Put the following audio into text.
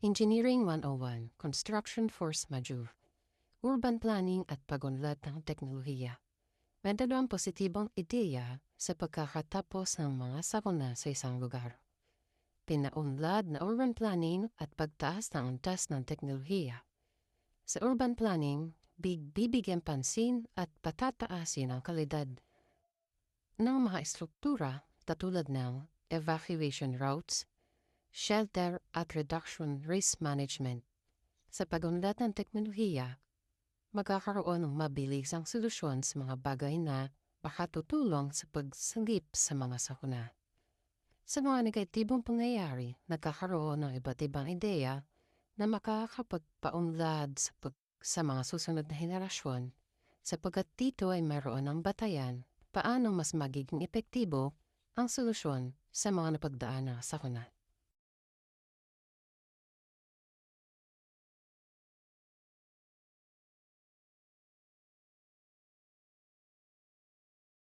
Engineering 101, Construction Force Majeure, Urban Planning at Pag-unlad ng Teknolohiya. May dalawang positibong ideya sa pagkakatapos ng mga sakuna sa isang lugar. Pinaunlad na urban planning at pagtaas ng antas ng teknolohiya. Sa urban planning, bibigyan pansin at patataasin ang kalidad ng mga estruktura katulad ng evacuation routes, shelter at reduction risk management. Sa pag-unlad ng teknolohiya, magkakaroon ng mabilisang solusyon sa mga bagay na makatutulong sa pagsagip sa mga sakuna. Sa mga negatibong pangyayari, nagkakaroon ng iba't ibang ideya na makakapagpaunlad sa mga susunod na henerasyon sapagkat dito ay mayroon ng batayan paano mas magiging epektibo ang solusyon sa mga napagdaan na sakuna.